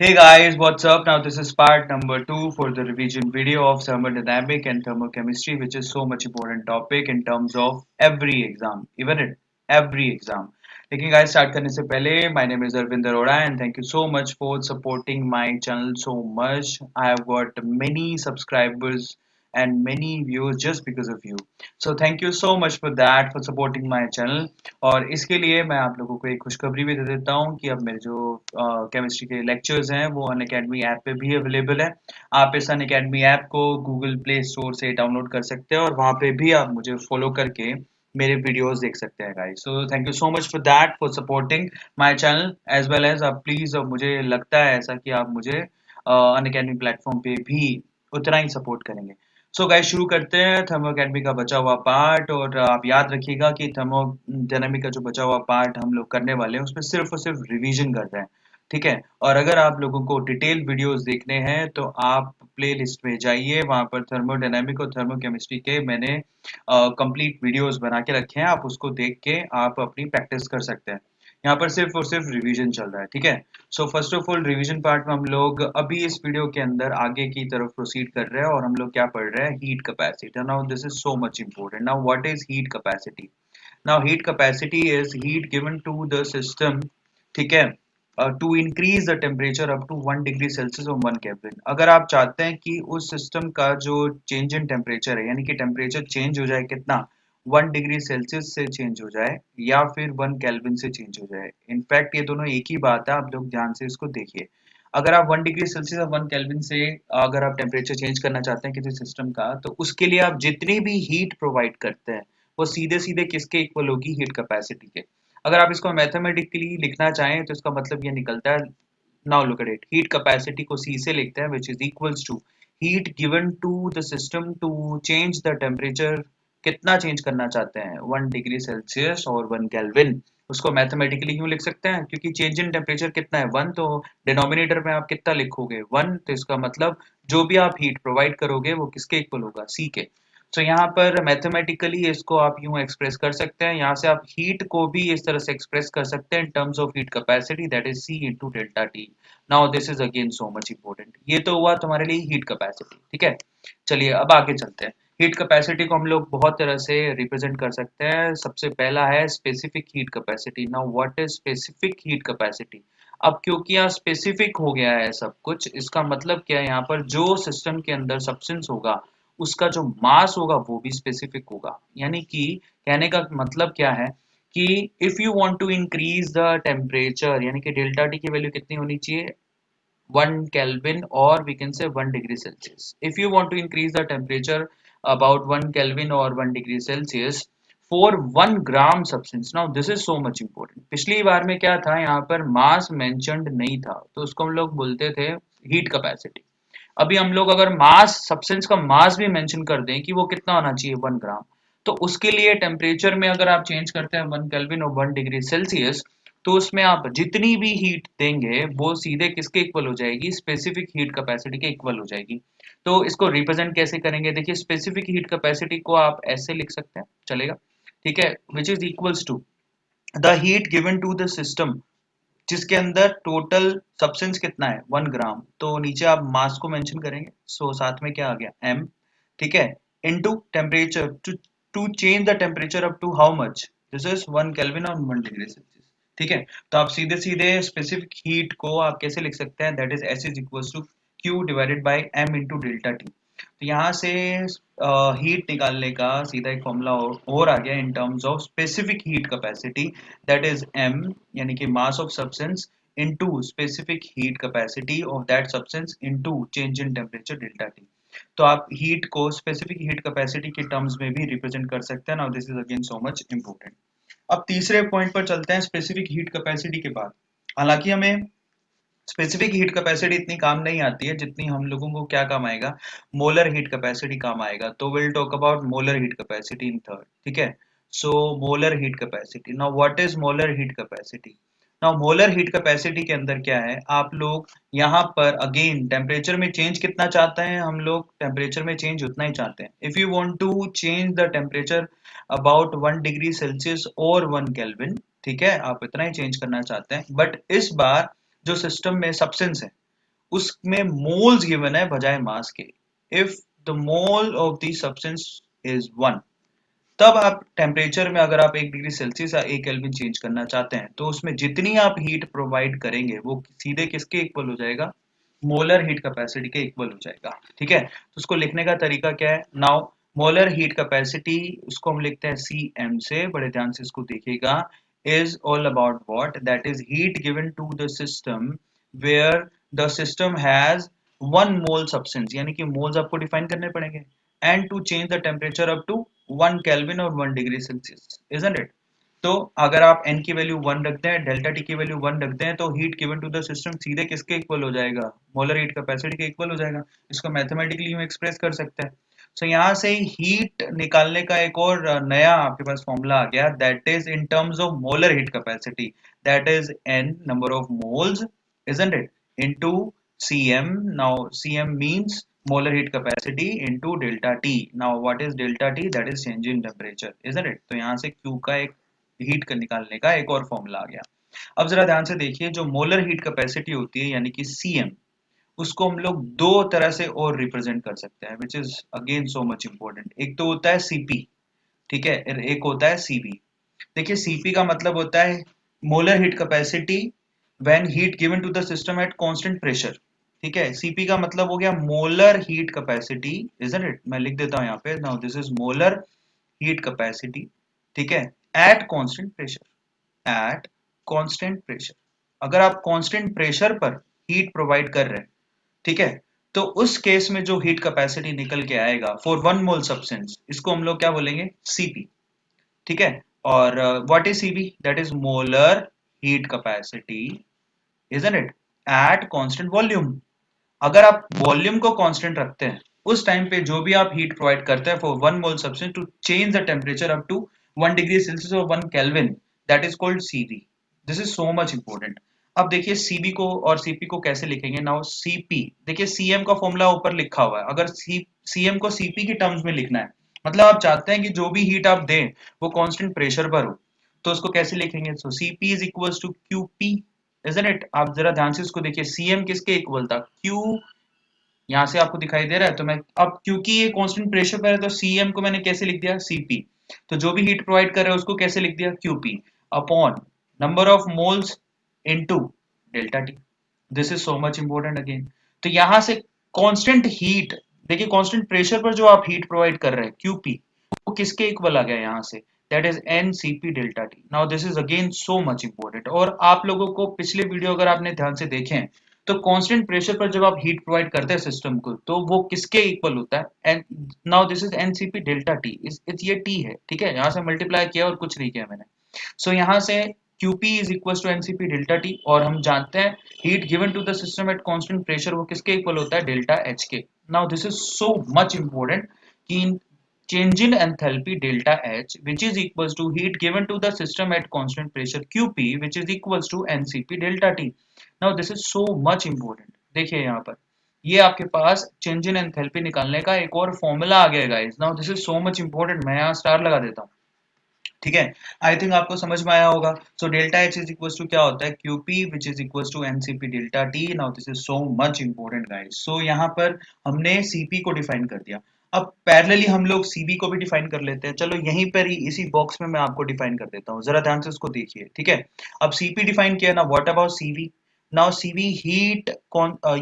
Hey guys, what's up? Now this is part number 2 for the revision video of thermodynamic and thermochemistry, which is so much important topic in terms of every exam, even it every exam. लेकिन guys start करने से पहले, my name is Arvind Arora and thank you so much for supporting my channel so much. I have got many subscribers and many views just because of you. So thank you so much for that, for supporting my channel. और इसके लिए मैं आप लोगों को एक खुशखबरी भी दे देता हूँ कि अब मेरे जो केमिस्ट्री के लेक्चर्स हैं वो अनअकैडमी ऐप पे भी अवेलेबल है। आप इस अनअकैडमी ऐप को गूगल प्ले स्टोर से डाउनलोड कर सकते हैं और वहाँ पे भी आप मुझे फॉलो करके मेरे वीडियोस देख सकते हैं guys. So thank you so much for that, for supporting my channel as well as. आप प्लीज, मुझे लगता है ऐसा कि आप मुझे अनअकैडमी प्लेटफॉर्म पे भी उतना ही सपोर्ट करेंगे। सो गाइस शुरू करते हैं थर्मो अकेडमी का बचा हुआ पार्ट। और आप याद रखिएगा कि थर्मो डायनामिक का जो बचा हुआ पार्ट हम लोग करने वाले हैं उसमें सिर्फ और सिर्फ रिवीजन कर रहे हैं, ठीक है। और अगर आप लोगों को डिटेल वीडियोस देखने हैं तो आप प्ले लिस्ट में जाइए, वहां पर थर्मोडायनामिक और थर्मोकेमिस्ट्री के मैंने कंप्लीट वीडियोस बना के रखे हैं, आप उसको देख के आप अपनी प्रैक्टिस कर सकते हैं। यहाँ पर सिर्फ और सिर्फ रिवीजन चल रहा है, ठीक है। So first of all revision part में हम लोग अभी इस वीडियो के अंदर आगे की तरफ प्रोसीड कर रहे हैं और हम लोग क्या पढ़ रहे हैं, heat capacity. Now this is so much important. Now what is heat capacity? Now heat capacity is heat given to the system, ठीक है, to increase the temperature up to 1 degree Celsius और 1 केल्विन। अगर आप चाहते हैं कि उस system का जो चेंज इन टेम्परेचर है, यानी कि टेम्परेचर चेंज हो जाए कितना, 1 डिग्री सेल्सियस से चेंज हो जाए या फिर 1 केल्विन से चेंज हो जाए। इनफैक्ट ये दोनों एक ही बात है, आप लोग ध्यान से इसको देखिए। अगर आप 1 डिग्री सेल्सियस और 1 केल्विन से अगर आप टेम्परेचर चेंज करना चाहते हैं किसी सिस्टम का, तो उसके लिए आप जितनी भी हीट प्रोवाइड करते हैं वो सीधे सीधे किसके इक्वल होगी, हीट कैपेसिटी के। अगर आप इसको मैथमेटिकली लिखना चाहें तो इसका मतलब ये निकलता है, now look at it, heat capacity को सी से लिखते हैं which is equals to heat given to the system to change the temperature. कितना चेंज करना चाहते हैं, 1 डिग्री सेल्सियस और 1 केल्विन। उसको मैथमेटिकली क्यों लिख सकते हैं, क्योंकि चेंज इन टेम्परेचर कितना है, 1, तो डिनोमिनेटर में आप कितना लिखोगे, 1, तो इसका मतलब जो भी आप हीट प्रोवाइड करोगे वो किसके इक्वल होगा, सी के। तो यहाँ पर मैथमेटिकली इसको आप यूं एक्सप्रेस कर सकते हैं, यहाँ से आप हीट को भी इस तरह से एक्सप्रेस कर सकते हैं in terms of heat capacity, that is C into delta T. Now this is again so much important. ये तो हुआ तुम्हारे लिए हीट कैपेसिटी, ठीक है। चलिए अब आगे चलते हैं। हीट कैपेसिटी को हम लोग बहुत तरह से रिप्रेजेंट कर सकते हैं। सबसे पहला है specific heat capacity. Now what is specific heat capacity? अब क्योंकि यहाँ स्पेसिफिक हो गया है सब कुछ, इसका मतलब क्या है, यहाँ पर जो सिस्टम के अंदर सब्सटेंस होगा उसका जो मास होगा वो भी स्पेसिफिक होगा। यानी कि कहने का मतलब क्या है कि if you want to increase the temperature, यानी कि डेल्टा टी की वैल्यू कितनी होनी चाहिए, 1 Kelvin, or we can say 1 degree Celsius. If you want to increase the temperature about 1 Kelvin or 1 degree Celsius for 1 gram substance. Now this is so much important. पिछली बार में क्या था, यहाँ पर मास मेंशनड नहीं था तो उसको हम लोग बोलते थे हीट कैपेसिटी। अभी हम लोग अगर मास, सब्सटेंस का मास भी मेंशन कर दें कि वो कितना होना चाहिए, 1 ग्राम, तो उसके लिए टेम्परेचर में अगर आप चेंज करते हैं 1 Kelvin और 1 डिग्री सेल्सियस, तो उसमें आप जितनी भी हीट देंगे वो सीधे किसके इक्वल हो जाएगी, स्पेसिफिक हीट कैपेसिटी के इक्वल हो जाएगी। तो इसको रिप्रेजेंट कैसे करेंगे, देखिए स्पेसिफिक हीट कैपेसिटी को आप ऐसे लिख सकते हैं, चलेगा, ठीक है, which is equals to the heat given to the system, जिसके अंदर टोटल सब्सटेंस कितना है, 1 ग्राम, तो नीचे आप मास को मेंशन करेंगे, सो साथ में क्या आ गया, m, ठीक है, into temperature, to change the temperature up to how much, this is 1 Kelvin और 1 डिग्री सेल्सियस, ठीक है। तो आप सीधे सीधे स्पेसिफिक हीट को आप कैसे लिख सकते हैं, that is S is equal to Q divided by M into delta T. तो यहाँ से हीट निकालने का सीधा एक फॉर्मूला और आ गया इन terms of specific heat capacity, that is m, यानी कि mass of substance into specific heat capacity of that substance into change in temperature delta T. तो आप हीट को स्पेसिफिक हीट कैपेसिटी के टर्म्स में भी रिप्रेजेंट कर सकते हैं। Now this is again so much important. अब तीसरे पॉइंट पर चलते हैं स्पेसिफिक हीट कैपेसिटी के बाद। हालांकि हमें स्पेसिफिक हीट कैपेसिटी इतनी काम नहीं आती है जितनी हम लोगों को क्या काम आएगा, मोलर हीट कैपेसिटी काम आएगा। तो will talk about molar heat capacity in third, ठीक है। So molar heat capacity, now what is molar heat capacity? Now molar heat capacity के अंदर क्या है, आप लोग यहाँ पर अगेन टेम्परेचर में चेंज कितना चाहते हैं, हम लोग टेम्परेचर में चेंज उतना ही चाहते हैं। If you want to change the temperature about 1 degree Celsius और 1 Kelvin, ठीक है, आप इतना ही चेंज करना चाहते हैं। बट इस बार जो सिस्टम में सब्सटेंस है, उसमें मोल्स गिवन है बजाय मास के। If the mole of the substance is 1, तब आप टेम्परेचर में अगर आप 1 डिग्री सेल्सियस या 1 केल्विन चेंज करना चाहते हैं तो उसमें जितनी आप हीट प्रोवाइड करेंगे वो सीधे किसके इक्वल हो जाएगा, मोलर हीट कैपेसिटी के इक्वल हो जाएगा। ठीक है, तो उसको लिखने का तरीका क्या है, नाउ मोलर हीट कैपेसिटी उसको हम लिखते हैं cm से, बड़े ध्यान से इसको देखिएगा, is all about what, that is heat given to the system where the system has 1 mole substance, यानी कि मोल्स आपको डिफाइन करने पड़ेंगे, and to change the temperature up to 1 Kelvin और 1 डिग्री सेल्सियस, इजंट इट। तो अगर आप n की वैल्यू 1 रखते हैं, डेल्टा t की वैल्यू 1 रखते हैं, तो heat given to the system सीधे किसके इक्वल हो जाएगा, मोलर हीट कैपेसिटी के इक्वल हो जाएगा। इसको मैथमेटिकली हम एक्सप्रेस कर सकते हैं। सो यहाँ से हीट निकालने का एक और नया आपके पास फॉर्मूला आ गया, that is in terms of molar heat capacity, that is n number of moles, isn't it, into cm। Now cm means molar heat capacity into delta T. Now what is delta T? That is change in temperature, isn't it? तो यहाँ से Q का एक heat का निकालने का एक और फॉर्मूला आ गया। अब जरा ध्यान से देखिए, जो मोलर हीट कैपेसिटी होती है यानी कि cm, उसको हम लोग दो तरह से और रिप्रेजेंट कर सकते हैं, which is again so much important. एक तो होता है cp, ठीक है, एक होता है cv। देखिए cp का मतलब होता है molar heat capacity when heat given to the system at constant pressure. ठीक है, cp का मतलब हो गया molar heat capacity, isn't it. मैं लिख देता हूं यहाँ पे, now this is molar heat capacity, ठीक है, at constant pressure, at constant pressure. अगर आप कांस्टेंट प्रेशर पर हीट प्रोवाइड कर रहे हैं, ठीक है, तो उस केस में जो हीट कैपेसिटी निकल के आएगा फॉर 1 मोल सब्सटेंस, इसको हम लोग क्या बोलेंगे, cp। ठीक है, और what is cp, that is molar heat capacity, isn't it, eight constant volume. अगर आप वॉल्यूम को कांस्टेंट रखते हैं, उस टाइम पे जो भी आप हीट प्रोवाइड करते हैं for 1 mole substance to change the temperature up to 1 degree Celsius और 1 Kelvin, that is called cv। This is so much important. अब देखिए cb को और cp को कैसे लिखेंगे, नाउ cp, देखिए cm का फॉर्मूला ऊपर लिखा हुआ है, अगर cm को cp की टर्म्स में लिखना है, मतलब आप चाहते हैं कि जो भी हीट आप दें वो कांस्टेंट प्रेशर पर हो, तो उसको कैसे लिखेंगे, so cp is equals to qp, isn't it. आप जरा ध्यान से इसको देखिए, cm किसके इक्वल था, q, यहाँ से आपको दिखाई दे रहा है, तो मैं अब क्योंकि ये कांस्टेंट प्रेशर पर है तो cm को मैंने कैसे लिख दिया, cp। तो जो भी हीट प्रोवाइड कर रहा है उसको कैसे लिख दिया, qp upon number of moles into delta T. This is so much important again. तो यहाँ से कांस्टेंट हीट, देखिए कांस्टेंट प्रेशर पर जो आप हीट प्रोवाइड कर रहे हैं qp, वो किसके इक्वल आ गया यहाँ से, that is ncp delta T. Now this is again so much important. और आप लोगों को पिछले वीडियो अगर आपने ध्यान से देखें, तो कांस्टेंट प्रेशर पर जब आप हीट प्रोवाइड करते हैं सिस्टम को, तो वो किसके इक्वल होता है, and now this is NCP delta T, ये टी है, ठीक है, यहाँ से मल्टीप्लाई किया और कुछ नहीं किया मैंने। सो यहाँ से QP is equals to NCP delta T, और हम जानते हैं heat given to the system at constant pressure वो किसके इक्वल होता है, डेल्टा H के। Now this is so much important कि change in enthalpy delta H which is equals to heat given to the system at constant pressure QP which is equals to NCP delta T. Now this is so much important. देखिए यहाँ पर ये आपके पास change in enthalpy निकालने का एक और formula आ गया guys. Now this is so much important. मैं यहाँ स्टार लगा देता हूँ, ठीक है, आई थिंक आपको समझ में आया होगा। So delta H is equal to क्या होता है, QP which is equal to NCP delta T. Now this is so much important guys. So यहाँ पर हमने सीपी को डिफाइन कर दिया, अब पैरेलली हम लोग सीबी को भी डिफाइन कर लेते हैं। चलो यहीं पर ही इसी बॉक्स में मैं आपको डिफाइन कर देता हूँ, जरा ध्यान से उसको देखिए, ठीक है। अब सीपी डिफाइन किया ना, what about CV, now CV heat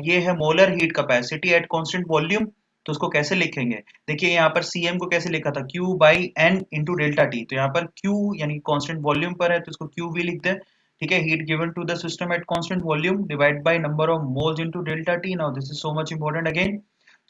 ये है molar heat capacity at constant volume, तो उसको कैसे लिखेंगे, देखिए यहाँ पर cm को कैसे लिखा था, q by n into delta T, तो यहाँ पर q यानी कांस्टेंट वॉल्यूम पर है तो इसको q भी लिखते हैं, ठीक है। Heat given to the system at constant volume divide by number of moles into delta T. Now this is so much important again.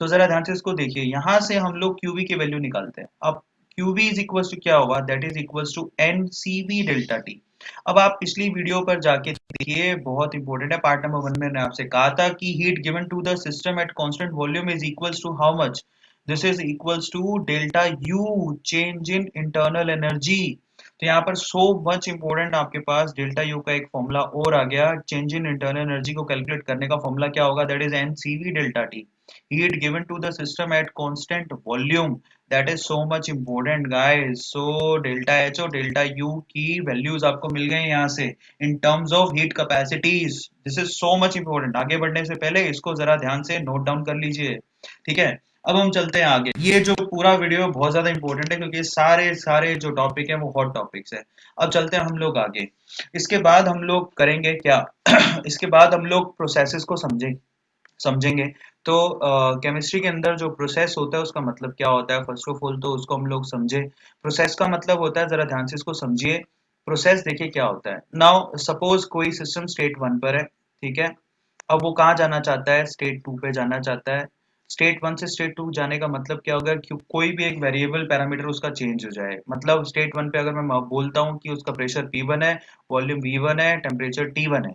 तो जरा ध्यान से इसको देखिए, यहाँ से हम लोग qb की वैल्यू निकालते हैं। अब qb इज इक्वल टू क्या होगा, that is equal to ncv delta T. अब आप पिछली वीडियो पर जाके देखिए, बहुत इंपॉर्टेंट है, पार्ट नंबर 1 में मैंने आपसे कहा था कि heat given to the system at constant volume is equals to how much, this is equals to delta U change in internal energy. तो यहाँ पर सो मच इंपॉर्टेंट आपके पास डेल्टा यू का एक फॉर्मूला और आ गया। चेंज इन इंटरनल एनर्जी को कैलकुलेट करने का फॉर्मूला क्या होगा? That is NCV delta T, heat given to the system at constant volume. That is so much important guys. So delta H और डेल्टा यू की वैल्यूज आपको मिल गए यहाँ से in terms of heat capacities. This is so much important. आगे बढ़ने से पहले इसको जरा ध्यान से नोट डाउन कर लीजिए, ठीक है। अब हम चलते हैं आगे। ये जो पूरा वीडियो बहुत ज्यादा इंपॉर्टेंट है क्योंकि सारे सारे जो टॉपिक है वो हॉट टॉपिक्स है। अब चलते हैं हम लोग आगे। इसके बाद हम लोग करेंगे क्या? इसके बाद हम लोग प्रोसेसेस को समझेंगे। तो केमिस्ट्री के अंदर जो प्रोसेस होता है उसका मतलब क्या होता है? फर्स्ट ऑफ ऑल तो उसको हम लोग समझे। प्रोसेस का मतलब होता है, जरा ध्यान से इसको समझिए। प्रोसेस देखिए क्या होता है। नाउ सपोज कोई सिस्टम स्टेट 1 पर है, ठीक है। अब वो कहाँ जाना चाहता है? स्टेट 2 पे जाना चाहता है। स्टेट 1 से स्टेट 2 जाने का मतलब क्या होगा? कि कोई भी एक वेरिएबल पैरामीटर उसका चेंज हो जाए। मतलब स्टेट 1 पे अगर मैं बोलता हूँ कि उसका प्रेशर P1 है, वॉल्यूम V1 है, टेम्परेचर T1 है,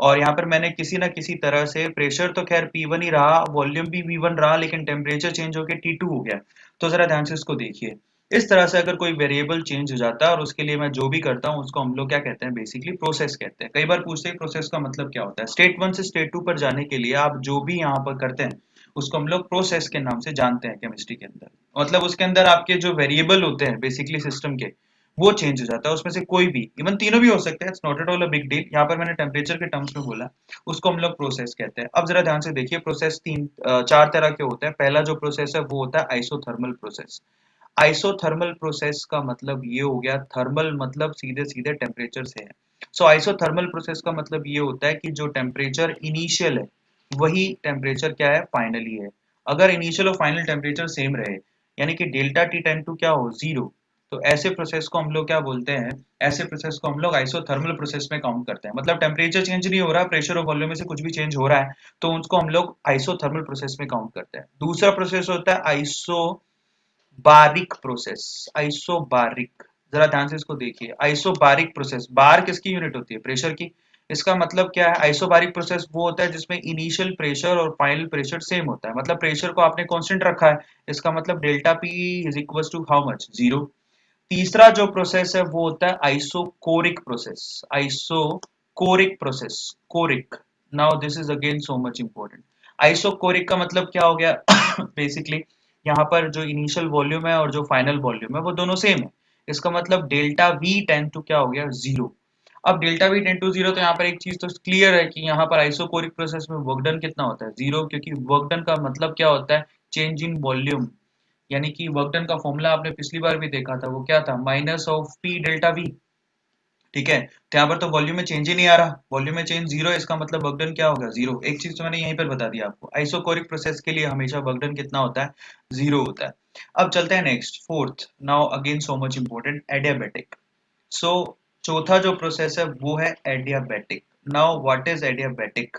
और यहाँ पर मैंने किसी ना किसी तरह से प्रेशर तो खैर P1 ही रहा, वॉल्यूम भी V1 रहा, लेकिन टेम्परेचर चेंज होकर T2 हो गया। तो जरा ध्यान से इसको देखिए। इस तरह से अगर कोई वेरिएबल चेंज हो जाता है और उसके लिए मैं जो भी करता हूँ उसको हम लोग क्या कहते हैं? बेसिकली प्रोसेस कहते हैं। कई बार पूछते हैं प्रोसेस का मतलब क्या होता है। स्टेट 1 से स्टेट 2 पर जाने के लिए आप जो भी यहाँ पर करते हैं उसको हम लोग प्रोसेस के नाम से जानते हैं केमिस्ट्री के अंदर। मतलब उसके अंदर आपके जो वेरिएबल होते हैं बेसिकली सिस्टम के, वो चेंज हो जाता है। उसमें से कोई भी, इवन तीनों भी हो सकते हैं, it's not at all a big deal. यहाँ पर मैंने टेम्परेचर के टर्म्स में बोला, उसको हम लोग प्रोसेस कहते हैं। अब जरा ध्यान से देखिए, प्रोसेस चार तरह के होते हैं। पहला जो प्रोसेस है वो होता है आइसोथर्मल प्रोसेस। आइसोथर्मल प्रोसेस का मतलब ये हो गया, थर्मल मतलब सीधे सीधे टेम्परेचर से है। सो आइसोथर्मल प्रोसेस का मतलब ये होता है कि जो टेम्परेचर इनिशियल है वही टेम्परेचर क्या है? फाइनली है। अगर इनिशियल और फाइनल टेम्परेचर सेम रहे, यानी कि डेल्टा टी टेंड टू क्या हो? जीरो, तो ऐसे प्रोसेस को हम लोग क्या बोलते हैं? ऐसे प्रोसेस को हम लोग आइसोथर्मल प्रोसेस में काउंट करते हैं। मतलब टेम्परेचर चेंज नहीं हो रहा, प्रेशर और वॉल्यूम में से कुछ भी चेंज हो रहा है, तो उसको हम लोग आइसोथर्मल प्रोसेस में काउंट करते हैं। दूसरा प्रोसेस होता है आइसो बारिक प्रोसेस। आइसोबारिक, जरा ध्यान से इसको देखिए। आइसोबारिक प्रोसेस, बार किसकी यूनिट होती है? प्रेशर की। इसका मतलब क्या है? आइसोबारिक प्रोसेस वो होता है जिसमें इनिशियल प्रेशर और फाइनल प्रेशर सेम होता है। मतलब प्रेशर को आपने कांस्टेंट रखा है, इसका मतलब delta P is equal to how much? Zero. तीसरा जो प्रोसेस है वो होता है isochoric process. Isochoric process, choric. Now this is again so much important. Isochoric का मतलब क्या हो गया? बेसिकली यहाँ पर जो इनिशियल वॉल्यूम है और जो फाइनल वॉल्यूम है वो दोनों सेम है। इसका मतलब डेल्टा वी टेन टू क्या हो गया? जीरो। अब delta V tend to zero, तो यहाँ पर एक चीज तो क्लियर है कि यहाँ पर आइसोकोरिक प्रोसेस में वर्क डन कितना होता है? जीरो, क्योंकि वर्क डन का मतलब क्या होता है? Change in volume. यानी कि वर्क डन का फॉर्मूला आपने पिछली बार भी देखा था, वो क्या था? Minus of P delta we, ठीक है। तो यहाँ पर तो वॉल्यूम में चेंज ही नहीं आ रहा, वॉल्यूम में चेंज जीरो है, इसका मतलब वर्क डन क्या होगा? जीरो। एक चीज तो मैंने यहीं पर बता दिया आपको, आइसोकोरिक प्रोसेस के लिए हमेशा वर्क डन कितना होता है? जीरो होता है। अब चलते हैं next, fourth. Now again so much important, adiabatic. So चौथा जो प्रोसेस है वो है adiabatic. Now what is adiabatic?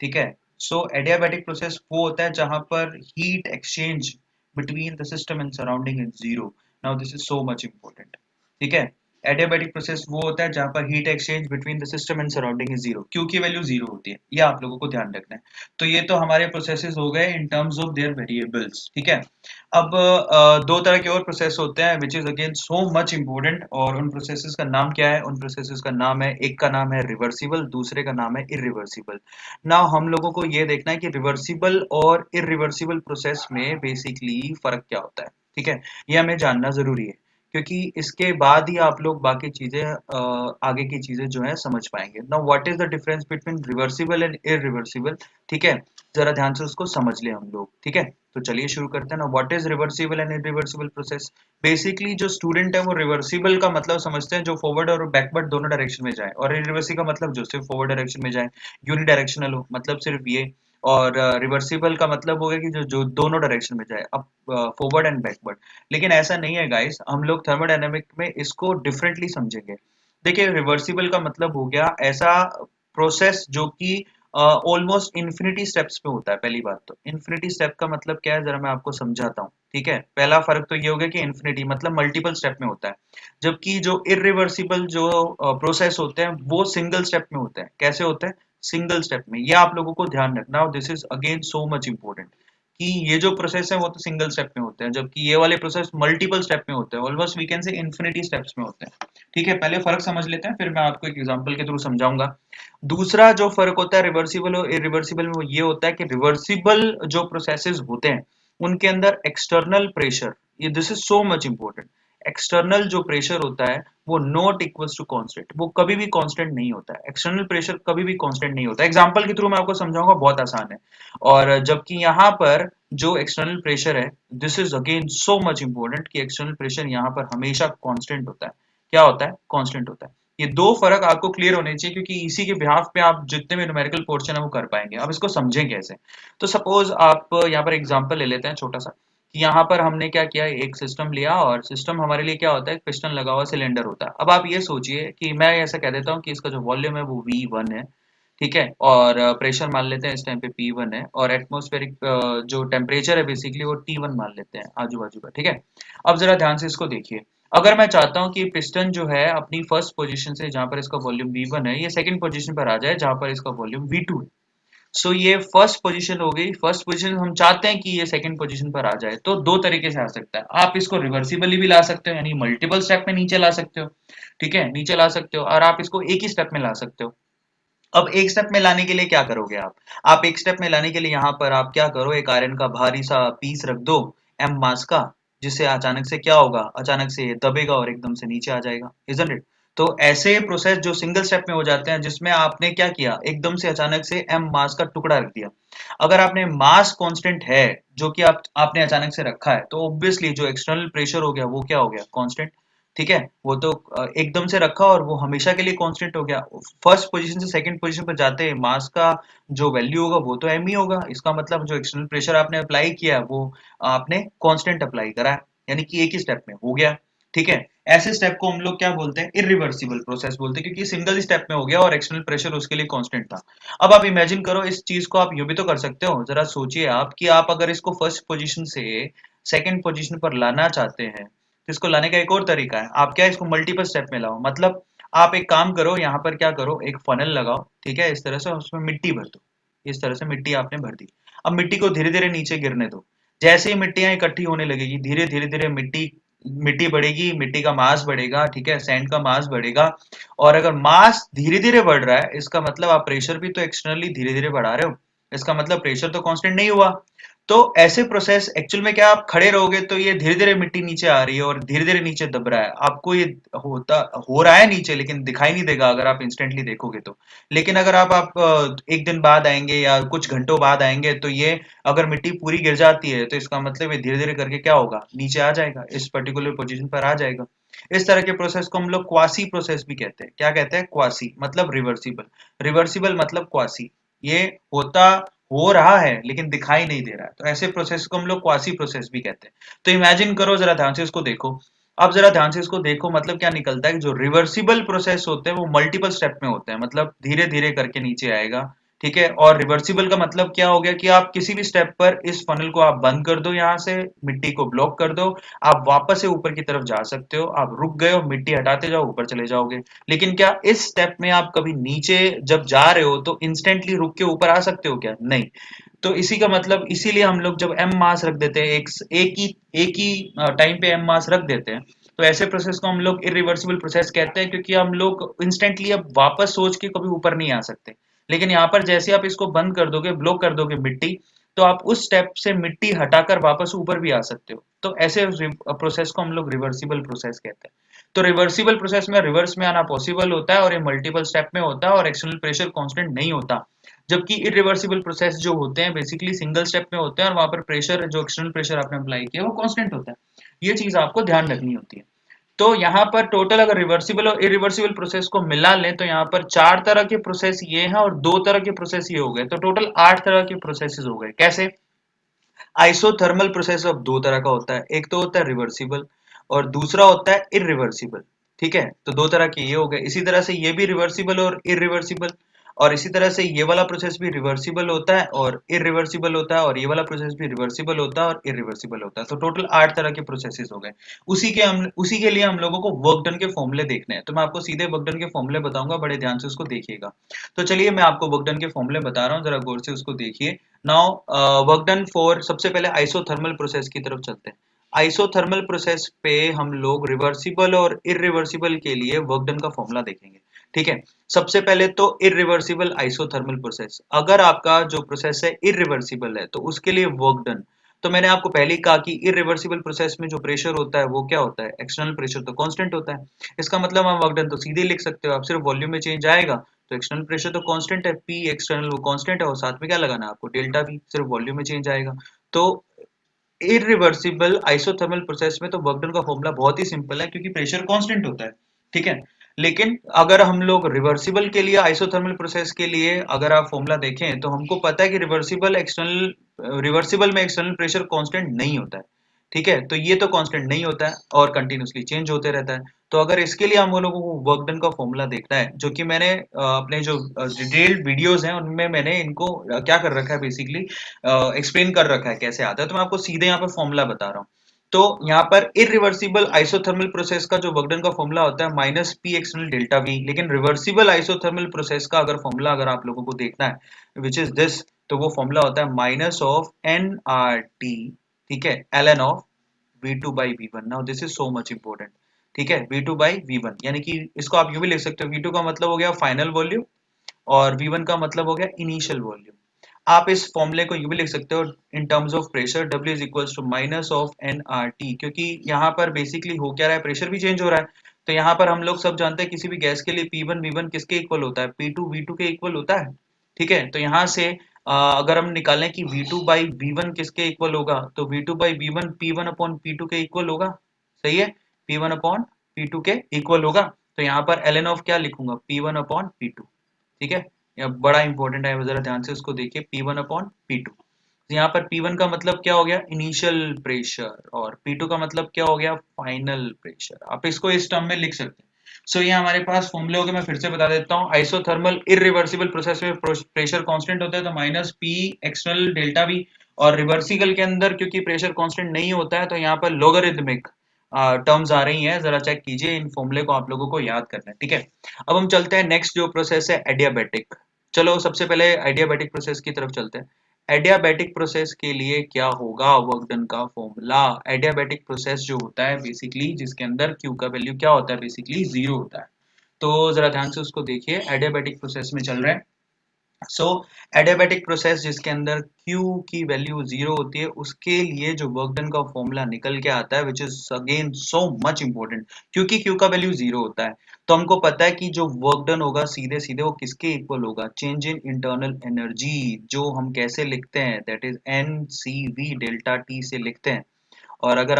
ठीक है। सो एडियाबैटिक प्रोसेस वो होता है जहां पर heat exchange between the system and surrounding is zero. Now this is so much important, ठीक है। एडियाबैटिक प्रोसेस वो होता है जहां पर heat exchange between the system and surrounding is zero. Q की वैल्यू जीरो होती है, ये आप लोगों को ध्यान रखना है। तो ये तो हमारे प्रोसेसेस हो गए इन टर्म्स ऑफ देयर वेरिएबल्स, ठीक है। अब दो तरह के और प्रोसेस होते हैं which is again so much important, और उन प्रोसेसेस का नाम क्या है? उन प्रोसेसेस का नाम है, एक का नाम है रिवर्सिबल, दूसरे का नाम है इरिवर्सिबल। नाउ हम लोगों को ये देखना है कि रिवर्सिबल और इरिवर्सिबल प्रोसेस में बेसिकली फर्क क्या होता है, ठीक है। ये हमें जानना जरूरी है, क्योंकि इसके बाद ही आप लोग बाकी चीजें आगे की चीजें जो है समझ पाएंगे। Now what is the difference between reversible and irreversible? ठीक है, जरा ध्यान से उसको समझ ले हम लोग, ठीक है। तो चलिए शुरू करते हैं ना। What is reversible and irreversible process? Basically जो स्टूडेंट है वो रिवर्सिबल का मतलब समझते हैं जो फॉरवर्ड और बैकवर्ड दोनों डायरेक्शन में जाए, और इरिवर्सिबल का मतलब जो सिर्फ फॉरवर्ड डायरेक्शन में जाए, यूनिडायरेक्शनल हो, मतलब सिर्फ ये। और रिवर्सिबल का मतलब हो गया कि जो जो दोनों डायरेक्शन में जाए, अप फॉरवर्ड एंड बैकवर्ड। लेकिन ऐसा नहीं है गाइस, हम लोग थर्मोडायनेमिक में इसको डिफरेंटली समझेंगे। देखिए, रिवर्सिबल का मतलब हो गया ऐसा प्रोसेस जो कि ऑलमोस्ट इन्फिनिटी स्टेप्स पे होता है। पहली बात तो इन्फिनिटी स्टेप का मतलब क्या है, जरा मैं आपको समझाता हूँ, ठीक है। पहला फर्क तो ये हो गया कि इन्फिनिटी मतलब मल्टीपल स्टेप में होता है, जबकि जो इरिवर्सिबल जो प्रोसेस होते हैं वो सिंगल स्टेप में होते हैं। कैसे होते हैं? सिंगल स्टेप में। ये आप लोगों को ध्यान रखना, और this is again so much important कि ये जो प्रोसेस है वो तो सिंगल स्टेप में होते हैं, जबकि ये वाले प्रोसेस मल्टीपल स्टेप में होते हैं, almost we can say infinity steps में होते हैं। ठीक है, पहले फर्क समझ लेते हैं, फिर मैं आपको एक एग्जांपल के थ्रू समझाऊंगा। दूसरा जो फर्क होता है रिवर्सिबल और इरिवर्सिबल में, वो ये होता है कि रिवर्सिबल जो प्रोसेसेस होते हैं उनके अंदर एक्सटर्नल प्रेशर, ये this is so much important, external जो प्रेशर होता है वो नॉट इक्वल्स टू कांस्टेंट, वो कभी भी कांस्टेंट नहीं होता है, एक्सटर्नल प्रेशर कभी भी कांस्टेंट नहीं होता है। एग्जांपल के थ्रू मैं आपको समझाऊंगा, बहुत आसान है। और जबकि यहाँ पर जो एक्सटर्नल प्रेशर है, this is again so much important कि एक्सटर्नल प्रेशर यहाँ पर हमेशा कांस्टेंट होता है। क्या होता है? कांस्टेंट होता है। ये दो फर्क आपको क्लियर होने चाहिए, क्योंकि इसी के बिहाफ पे आप जितने भी न्यूमेरिकल पोर्शन है वो कर पाएंगे। अब इसको समझें कैसे। तो सपोज आप यहाँ पर एग्जांपल ले लेते हैं छोटा सा, कि यहाँ पर हमने क्या किया, एक सिस्टम लिया, और सिस्टम हमारे लिए क्या होता है, पिस्टन लगा हुआ सिलेंडर होता है। अब आप ये सोचिए कि मैं ऐसा कह देता हूँ कि इसका जो वॉल्यूम है वो V1 है, ठीक है, और प्रेशर मान लेते हैं इस टाइम पे P1 है, और एटमॉस्फेरिक जो टेम्परेचर है बेसिकली वो T1 मान लेते हैं आजू बाजू का, ठीक है। अब जरा ध्यान से इसको देखिए, अगर मैं चाहता हूँ कि पिस्टन जो है अपनी फर्स्ट पोजीशन से, जहां पर इसका वॉल्यूम V1 है, ये सेकंड पोजीशन पर आ जाए जहां पर इसका वॉल्यूम V2 है। सो ये फर्स्ट पोजीशन हो गई, फर्स्ट पोजीशन हम चाहते हैं कि ये सेकंड पोजीशन पर आ जाए, तो दो तरीके से आ सकता है। आप इसको रिवर्सिबली भी ला सकते हो, यानी मल्टीपल स्टेप में नीचे ला सकते हो, ठीक है, नीचे ला सकते हो, और आप इसको एक ही स्टेप में ला सकते हो। अब एक स्टेप में लाने के लिए क्या करोगे आप एक स्टेप में लाने के लिए यहाँ पर आप क्या करो, एक आयरन का भारी सा पीस रख दो, एम मास का, जिससे अचानक से क्या होगा, अचानक से ये दबेगा और एकदम से नीचे आ जाएगा, इजंट इट। तो ऐसे प्रोसेस जो सिंगल स्टेप में हो जाते हैं, जिसमें आपने क्या किया, एकदम से अचानक से एम मास का टुकड़ा रख दिया। अगर आपने मास कांस्टेंट है जो कि आपने अचानक से रखा है, तो ऑब्वियसली जो एक्सटर्नल प्रेशर हो गया वो क्या हो गया, कांस्टेंट, ठीक है। वो तो एकदम से रखा और वो हमेशा के लिए कांस्टेंट हो गया। फर्स्ट पोजीशन से सेकंड पोजीशन पर जाते हैं मास का जो वैल्यू होगा वो तो एम ही होगा, इसका मतलब जो एक्सटर्नल प्रेशर आपने अप्लाई किया वो आपने कांस्टेंट अप्लाई करा है, यानी कि एक ही स्टेप में हो गया, ठीक है। ऐसे स्टेप को हम लोग क्या बोलते हैं, इरिवर्सिबल प्रोसेस बोलते हैं, क्योंकि सिंगल स्टेप में हो गया और एक्सटर्नल प्रेशर उसके लिए कांस्टेंट था। अब आप इमेजिन करो, इस चीज को आप यूं भी तो कर सकते हो, जरा सोचिए आप कि आप अगर इसको फर्स्ट पोजीशन से सेकंड पोजीशन पर लाना चाहते हैं, तो इसको लाने का एक और तरीका है, आप क्या इसको मल्टीपल स्टेप में लाओ। मतलब आप एक काम करो, यहाँ पर क्या करो, एक फनल लगाओ, ठीक है, इस तरह से, उसमें मिट्टी भर दो, इस तरह से मिट्टी आपने भर दी। अब मिट्टी को धीरे धीरे नीचे गिरने दो, जैसे ही मिट्टियां इकट्ठी होने लगेगी, धीरे धीरे धीरे मिट्टी मिट्टी बढ़ेगी, मिट्टी का मास बढ़ेगा, ठीक है, सैंड का मास बढ़ेगा। और अगर मास धीरे धीरे बढ़ रहा है, इसका मतलब आप प्रेशर भी तो एक्सटर्नली धीरे धीरे बढ़ा रहे हो, इसका मतलब प्रेशर तो कांस्टेंट नहीं हुआ। तो ऐसे प्रोसेस एक्चुअल में क्या, आप खड़े रहोगे तो ये धीरे धीरे मिट्टी नीचे आ रही है और धीरे धीरे नीचे दब रहा है, आपको ये होता हो रहा है नीचे, लेकिन दिखाई नहीं देगा अगर आप इंस्टेंटली देखोगे तो। लेकिन अगर आप एक दिन बाद आएंगे या कुछ घंटों बाद आएंगे, तो ये अगर मिट्टी पूरी गिर जाती है, तो इसका मतलब ये धीरे धीरे करके क्या होगा, नीचे आ जाएगा, इस पर्टिकुलर पोजीशन पर आ जाएगा। इस तरह के प्रोसेस को हम लोग क्वासी प्रोसेस भी कहते हैं। क्या कहते हैं? क्वासी मतलब रिवर्सिबल, रिवर्सिबल मतलब क्वासी। ये होता हो रहा है लेकिन दिखाई नहीं दे रहा है, तो ऐसे प्रोसेस को हम लोग क्वासी प्रोसेस भी कहते हैं। तो इमेजिन करो, जरा ध्यान से इसको देखो। अब जरा ध्यान से इसको देखो, मतलब क्या निकलता है कि जो रिवर्सिबल प्रोसेस होते हैं वो मल्टीपल स्टेप में होते हैं, मतलब धीरे धीरे करके नीचे आएगा, ठीक है। और रिवर्सिबल का मतलब क्या हो गया कि आप किसी भी स्टेप पर इस फनल को आप बंद कर दो, यहाँ से मिट्टी को ब्लॉक कर दो, आप वापस से ऊपर की तरफ जा सकते हो, आप रुक गए हो, मिट्टी हटाते जाओ, ऊपर चले जाओगे। लेकिन क्या इस स्टेप में आप कभी नीचे जब जा रहे हो तो इंस्टेंटली रुक के ऊपर आ सकते हो क्या? नहीं। तो इसी का मतलब, इसीलिए हम लोग जब एम मास रख देते हैं, एक ही टाइम पे एम मास रख देते हैं, तो ऐसे प्रोसेस को हम लोग इरिवर्सिबल प्रोसेस कहते हैं, क्योंकि हम लोग इंस्टेंटली अब वापस सोच के कभी ऊपर नहीं आ सकते। लेकिन यहाँ पर जैसे आप इसको बंद कर दोगे, ब्लॉक कर दोगे मिट्टी, तो आप उस स्टेप से मिट्टी हटाकर वापस ऊपर भी आ सकते हो। तो ऐसे प्रोसेस को हम लोग रिवर्सिबल प्रोसेस कहते हैं। तो रिवर्सिबल प्रोसेस में रिवर्स में आना पॉसिबल होता है, और ये मल्टीपल स्टेप में होता है, और एक्सटर्नल प्रेशर कांस्टेंट नहीं होता। जबकि इरिवर्सिबल प्रोसेस जो होते हैं बेसिकली सिंगल स्टेप में होते हैं, और वहां पर प्रेशर, जो एक्सटर्नल प्रेशर आपने अप्लाई किया वो कांस्टेंट होता है। ये चीज आपको ध्यान रखनी होती है। तो यहाँ पर टोटल अगर रिवर्सिबल और इरिवर्सिबल प्रोसेस को मिला लें, तो यहाँ पर 4 तरह के प्रोसेस ये हैं और 2 तरह के प्रोसेस ये हो गए, तो टोटल 8 तरह के प्रोसेसेस हो गए। कैसे? आइसोथर्मल प्रोसेस अब 2 तरह का होता है, एक तो होता है रिवर्सिबल और दूसरा होता है इरिवर्सिबल, ठीक है। तो 2 तरह के ये हो गए। इसी तरह से ये भी रिवर्सिबल और इरिवर्सिबल। और इसी तरह से ये वाला प्रोसेस भी रिवर्सिबल होता है और इरिवर्सिबल होता है, और ये वाला प्रोसेस भी रिवर्सिबल होता है और इरिवर्सिबल होता है। तो टोटल 8 तरह के प्रोसेसेस हो गए। उसी के लिए हम लोगों को वर्क डन के फॉर्मूले देखने हैं। तो मैं आपको सीधे वर्क डन के फॉर्मूले बताऊंगा, बड़े ध्यान से उसको देखिएगा। तो चलिए मैं आपको वर्क डन के फॉर्मूले बता रहा हूँ, जरा गौर से उसको देखिए। नाउ वर्क डन फॉर, सबसे पहले आइसोथर्मल प्रोसेस की तरफ चलते हैं। आइसोथर्मल प्रोसेस पे हम लोग रिवर्सिबल और इरिवर्सिबल के लिए वर्क डन का फॉर्मूला देखेंगे। ठीक है, सबसे पहले तो इरिवर्सिबल आइसोथर्मल प्रोसेस, अगर आपका जो प्रोसेस है इरिवर्सिबल है तो उसके लिए वर्क डन। तो मैंने आपको पहले ही कहा कि इरिवर्सिबल प्रोसेस में जो प्रेशर होता है वो क्या होता है, एक्सटर्नल प्रेशर तो कांस्टेंट होता है। इसका मतलब हम वर्क डन तो सीधे ही लिख सकते हो, आप सिर्फ वॉल्यूम में चेंज आएगा तो एक्सटर्नल प्रेशर तो कांस्टेंट है, पी एक्सटर्नल वो कांस्टेंट है, और साथ में क्या लगाना है आपको, डेल्टा भी, सिर्फ वॉल्यूम में चेंज आएगा। तो इरिवर्सिबल आइसोथर्मल प्रोसेस में तो वर्क डन का फॉर्मूला बहुत ही सिंपल है, क्योंकि प्रेशर कांस्टेंट होता है। ठीक है, लेकिन अगर हम लोग रिवर्सिबल के लिए, आइसोथर्मल प्रोसेस के लिए अगर आप फॉर्मूला देखें तो हमको पता है कि रिवर्सिबल में एक्सटर्नल प्रेशर कांस्टेंट नहीं होता है। ठीक है, तो ये तो कांस्टेंट नहीं होता है और कंटिन्यूसली चेंज होते रहता है। तो अगर इसके लिए हम लोगों को वर्क डन का फॉर्मूला देखना है, जो कि मैंने अपने जो डिटेल्ड वीडियोस हैं उनमें मैंने इनको क्या कर रखा है, बेसिकली एक्सप्लेन कर रखा है कैसे आता है। तो मैं आपको सीधे यहाँ पर फॉर्मूला बता रहा हूँ। तो यहाँ पर इरिवर्सिबल आइसोथर्मल प्रोसेस का जो वर्क डन का फॉर्मूला होता है minus P external delta we, लेकिन रिवर्सिबल आइसोथर्मल प्रोसेस का अगर फॉर्मूला अगर आप लोगों को देखना है, विच इज दिस, तो वो फॉर्मूला होता है minus of N R T, ठीक है, L N of V two by V one. Now this is so much important. ठीक है, V two by V one, यानी कि इसको आप यूं भी लिख सकते हो, वी टू का मतलब हो गया फाइनल वॉल्यूम और V1 का मतलब हो गया इनिशियल वॉल्यूम। आप इस फॉर्मूले को यूं भी लिख सकते हो in terms of pressure, W is equals to minus of N R T, क्योंकि यहाँ पर बेसिकली हो क्या रहा है, प्रेशर भी चेंज हो रहा है। तो यहाँ पर हम लोग सब जानते हैं किसी भी गैस के लिए P1 V1 किसके इक्वल होता है, P2 V2 के इक्वल होता है। ठीक है, तो यहाँ से अगर हम निकालें कि V2 बाई V1 किसके इक्वल होगा, तो V2 by V1 P1 upon P2 के इक्वल होगा। सही है, P1 अपॉन P2 के इक्वल होगा। तो यहाँ पर ln ऑफ क्या लिखूंगा, P1 अपॉन P2। ठीक है, यह बड़ा इंपॉर्टेंट है, जरा ध्यान से उसको देखिए, P1 अपॉन P2। तो यहाँ पर P1 का मतलब क्या हो गया, इनिशियल प्रेशर, और P2 का मतलब क्या हो गया, फाइनल प्रेशर। आप इसको इस टर्म में लिख सकते हैं। सो ये हमारे पास फॉर्मूले हो गए, मैं फिर से बता देता हूँ। आइसोथर्मल इरिवर्सिबल प्रोसेस में प्रेशर कांस्टेंट होता है तो minus P external delta we, और रिवर्सिबल के अंदर क्योंकि प्रेशर कांस्टेंट नहीं होता है तो यहाँ पर लोगरिथमिक टर्म्स आ रही हैं, जरा चेक कीजिए, इन फॉर्मूले को आप लोगों को याद करना है। ठीक है, अब हम चलते हैं नेक्स्ट जो प्रोसेस है एडियाबैटिक। चलो सबसे पहले एडियाबैटिक प्रोसेस की तरफ चलते हैं। एडियाबैटिक प्रोसेस के लिए क्या होगा वर्क डन का फॉर्मूला, एडियाबैटिक प्रोसेस जो होता है बेसिकली, जिसके अंदर क्यू का वैल्यू क्या होता है, बेसिकली जीरो होता है। तो जरा ध्यान से उसको देखिए, एडियाबैटिक प्रोसेस में चल रहे हैं। सो एडियाबैटिक प्रोसेस जिसके अंदर Q की वैल्यू जीरो होती है, उसके लिए जो वर्क डन का फॉर्मूला निकल के आता है, which is again so much important, क्योंकि Q का वैल्यू जीरो होता है तो हमको पता है कि जो वर्क डन होगा सीधे सीधे वो किसके इक्वल होगा, चेंज इन इंटरनल एनर्जी, जो हम कैसे लिखते हैं, that is N C V delta T से लिखते हैं। और अगर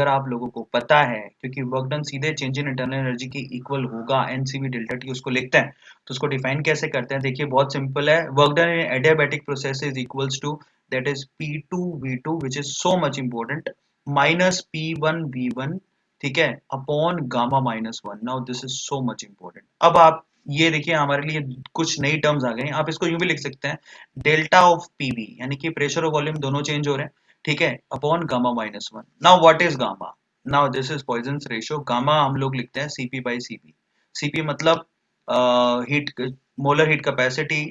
आप लोगों को पता है, क्योंकि वर्क डन सीधे चेंज इन इंटरनल एनर्जी के इक्वल होगा, एनसीवी डेल्टा टी उसको लिखते हैं। तो उसको डिफाइन कैसे करते हैं, देखिए बहुत सिंपल है, work done in adiabatic process is equals to, that is P2 V2 which is so much important, minus P1 V1, ठीक है, upon gamma minus one. Now this is so much important. अब आप ये देखिए हमारे लिए कुछ नई टर्म्स आ गई, आप इसको यूं भी लिख सकते हैं, डेल्टा ऑफ पीवी, यानी कि प्रेशर और वॉल्यूम दोनों चेंज हो रहे हैं, ठीक है, upon gamma minus one. Now what is gamma, now this is Poisson's ratio. Gamma हम लोग लिखते हैं सीपी बाई सीपी। सीपी मतलब heat, molar heat capacity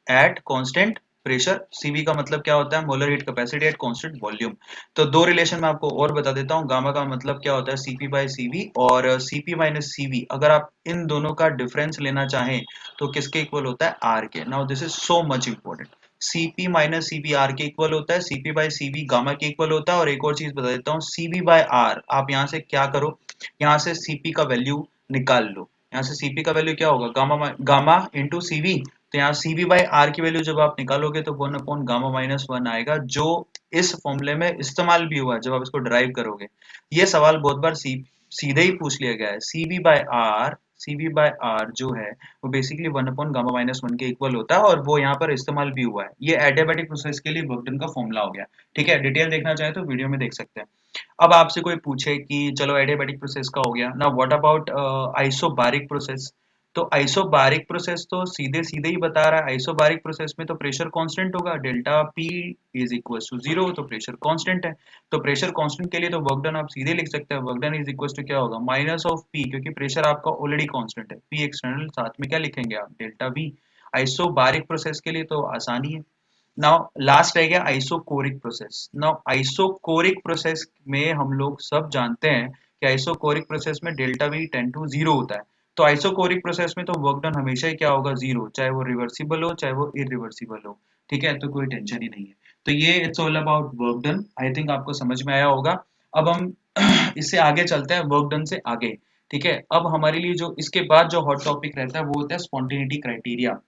at constant pressure, CV का मतलब क्या होता है, molar heat capacity at constant volume. तो दो रिलेशन मैं आपको और बता देता हूँ, गामा का मतलब क्या होता है, सीपी बाई सीवी, और सीपी माइनस सीवी, अगर आप इन दोनों का डिफरेंस लेना चाहें तो किसके इक्वल होता है, आर के। Now this is so much important, CP minus CV R के इक्वल होता है, सीपी बाई सीवी गामा के इक्वल होता है। और एक और चीज बता देता हूँ, सीवी बाय आर, आप यहाँ से क्या करो, यहाँ से सीपी का वैल्यू निकाल लो, यहाँ से सीपी का वैल्यू क्या होगा, गामा इंटू सीवी। तो यहाँ सीवी बाई आर की वैल्यू जब आप निकालोगे तो one upon gamma minus one आएगा, जो इस फॉर्मूले में इस्तेमाल भी हुआ जब आप इसको ड्राइव करोगे। ये सवाल बहुत बार सीधे ही पूछ लिया गया है, सीवी बाय आर जो है वो basically one upon gamma minus one के इक्वल होता है, और वो यहाँ पर इस्तेमाल भी हुआ है। ये एडियाबैटिक प्रोसेस के लिए वर्क डन का फॉर्मूला हो गया। ठीक है, डिटेल देखना चाहे तो वीडियो में देख सकते हैं। अब आपसे कोई पूछे कि चलो एडियाबैटिक प्रोसेस का हो गया ना, व्हाट अबाउट आइसोबारिक प्रोसेस, तो आइसोबारिक प्रोसेस तो सीधे सीधे ही बता रहा है, आइसोबारिक प्रोसेस में तो प्रेशर कांस्टेंट होगा, delta P is equal to zero, तो प्रेशर कांस्टेंट है। तो प्रेशर कांस्टेंट के लिए तो वर्क डन आप सीधे लिख सकते हैं, work done is equal to क्या होगा, माइनस ऑफ पी, क्योंकि प्रेशर आपका ऑलरेडी कांस्टेंट है, पी एक्सटर्नल, साथ में क्या लिखेंगे आप, डेल्टा वी। आइसोबारिक प्रोसेस के लिए तो आसानी है। नाउ लास्ट रह गया isochoric process. Now isochoric process में हम लोग सब जानते हैं कि आइसोकोरिक प्रोसेस में delta V tend to zero होता है। तो आइसोकोरिक प्रोसेस में तो वर्क डन हमेशा ही क्या होगा, जीरो, चाहे वो रिवर्सिबल हो चाहे वो इरिवर्सिबल हो। ठीक है, तो कोई टेंशन ही नहीं है। तो ये it's all about work done, I think आपको समझ में आया होगा। अब हम इससे आगे चलते हैं, वर्क डन से आगे। ठीक है, अब हमारे लिए जो इसके बाद जो हॉट टॉपिक रहता है वो होता है स्पॉन्टेनिटी क्राइटेरिया।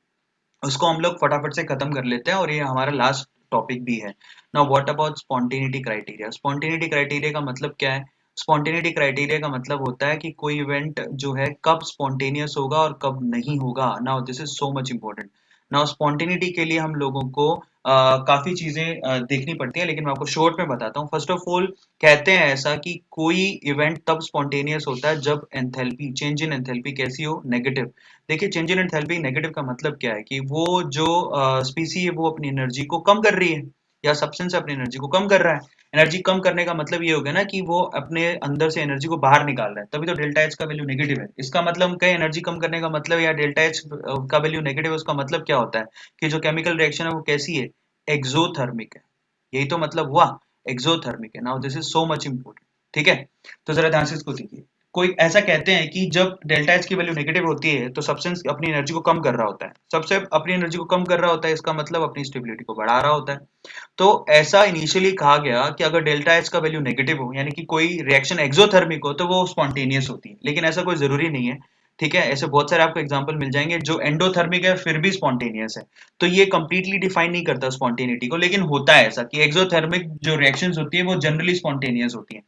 उसको हम लोग फटाफट से खत्म कर लेते हैं और ये हमारा लास्ट टॉपिक भी है। Now what about spontaneity criteria. Spontaneity criteria का मतलब क्या है? स्पॉन्टेनिटी क्राइटेरिया का मतलब होता है कि कोई इवेंट जो है कब स्पॉन्टेनियस होगा और कब नहीं होगा। Now this is so much important. Now spontaneity के लिए हम लोगों को काफी चीजें देखनी पड़ती है, लेकिन मैं आपको शॉर्ट में बताता हूँ। फर्स्ट ऑफ ऑल कहते हैं ऐसा कि कोई इवेंट तब स्पॉन्टेनियस होता है जब एंथैल्पी, चेंज इन एंथैल्पी कैसी हो, नेगेटिव। देखिए, चेंज इन एंथैल्पी नेगेटिव का मतलब क्या है कि वो जो स्पीसी है वो अपनी एनर्जी को कम कर रही है, या सब्सटेंस अपनी एनर्जी को कम कर रहा है। एनर्जी कम करने का मतलब ये हो गया ना कि वो अपने अंदर से एनर्जी को बाहर निकाल रहा है, तभी तो डेल्टा एच का वैल्यू नेगेटिव है। इसका मतलब कहीं एनर्जी कम करने का मतलब, या डेल्टा एच का वैल्यू नेगेटिव है, उसका मतलब क्या होता है कि जो केमिकल रिएक्शन है वो कैसी है, एक्सोथर्मिक है। यही तो मतलब हुआ, एक्सोथर्मिक है। Now this is so much important. ठीक है, तो जरा ध्यान से इसको देखिए। कोई ऐसा कहते हैं कि जब डेल्टा एच की वैल्यू नेगेटिव होती है तो सब्सटेंस अपनी एनर्जी को कम कर रहा होता है। सबसे अपनी एनर्जी को कम कर रहा होता है, इसका मतलब अपनी स्टेबिलिटी को बढ़ा रहा होता है। तो ऐसा इनिशियली कहा गया कि अगर डेल्टा एच का वैल्यू नेगेटिव हो, यानी कि कोई रिएक्शन एक्सोथर्मिक हो, तो वो स्पॉन्टेनियस होती है। लेकिन ऐसा कोई जरूरी नहीं है। ठीक है, ऐसे बहुत सारे आपको एग्जांपल मिल जाएंगे जो एंडोथर्मिक है फिर भी स्पॉन्टेनियस है। तो ये कंप्लीटली डिफाइन नहीं करता स्पॉन्टेनिटी को, लेकिन होता है ऐसा कि एक्सोथर्मिक जो रिएक्शंस होती है वो जनरली स्पॉन्टेनियस होती है।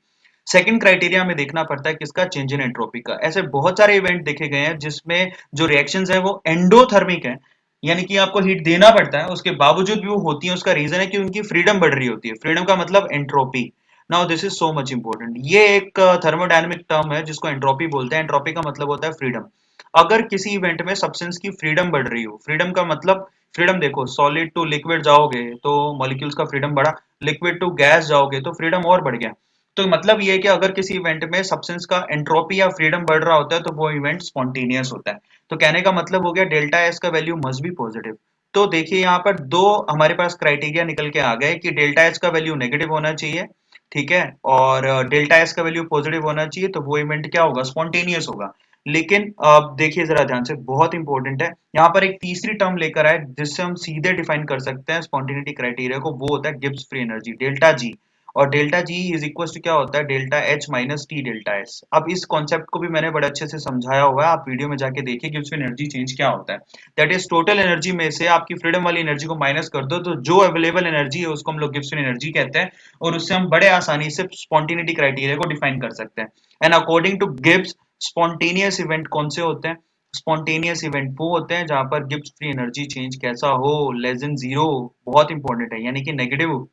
सेकंड क्राइटेरिया हमें देखना पड़ता है किसका, चेंज इन एंट्रोपी का। ऐसे बहुत सारे इवेंट देखे गए हैं जिसमें जो रिएक्शंस है वो एंडोथर्मिक है, यानी कि आपको हीट देना पड़ता है, उसके बावजूद भी वो होती है। उसका रीजन है कि उनकी फ्रीडम बढ़ रही होती है। फ्रीडम का मतलब entropy. Now this is so much important. ये एक थर्मोडायनेमिक टर्म है जिसको एंट्रोपी बोलते हैं। एंट्रोपी का मतलब होता है फ्रीडम। अगर किसी इवेंट में सब्सटेंस की फ्रीडम बढ़ रही हो, फ्रीडम का मतलब, फ्रीडम देखो, सॉलिड टू लिक्विड जाओगे तो मॉलिक्यूल्स का फ्रीडम बढ़ा, लिक्विड टू गैस जाओगे तो फ्रीडम और बढ़ गया। तो मतलब ये है कि अगर किसी इवेंट में सब्सटेंस का एंट्रोपी या फ्रीडम बढ़ रहा होता है तो वो इवेंट स्पॉन्टेनियस होता है। तो कहने का मतलब हो गया डेल्टा एस का वैल्यू मस्ट बी पॉजिटिव। तो देखिए यहाँ पर दो हमारे पास क्राइटेरिया निकल के आ गए कि डेल्टा एच का वैल्यू नेगेटिव होना चाहिए, ठीक है, और डेल्टा एस का वैल्यू पॉजिटिव होना चाहिए, तो वो इवेंट क्या होगा, स्पॉन्टेनियस होगा। लेकिन अब देखिए जरा ध्यान से, बहुत इंपॉर्टेंट है, यहाँ पर एक तीसरी टर्म लेकर आए जिससे हम सीधे डिफाइन कर सकते हैं स्पॉन्टेनिटी क्राइटेरिया को, वो होता है Gibbs free energy, delta G. और delta G is equal to क्या होता है, delta H minus T delta S. अब इस कॉन्सेप्ट को भी मैंने बड़े अच्छे से समझाया हुआ है, आप वीडियो में जाके देखिए कि उसमें एनर्जी चेंज क्या होता है। दैट इज टोटल एनर्जी में से आपकी फ्रीडम वाली एनर्जी को माइनस कर दो, तो जो अवेलेबल एनर्जी है उसको हम लोग गिब्स एनर्जी कहते हैं, और उससे हम बड़े आसानी से स्पॉन्टेनिटी क्राइटेरिया को डिफाइन कर सकते हैं। And according to Gibbs, spontaneous event कौन से होते हैं? स्पॉन्टेनियस इवेंट वो होते हैं जहां पर गिब्स फ्री एनर्जी चेंज कैसा हो, लेस देन जीरो। बहुत इंपॉर्टेंट है, यानी कि नेगेटिव।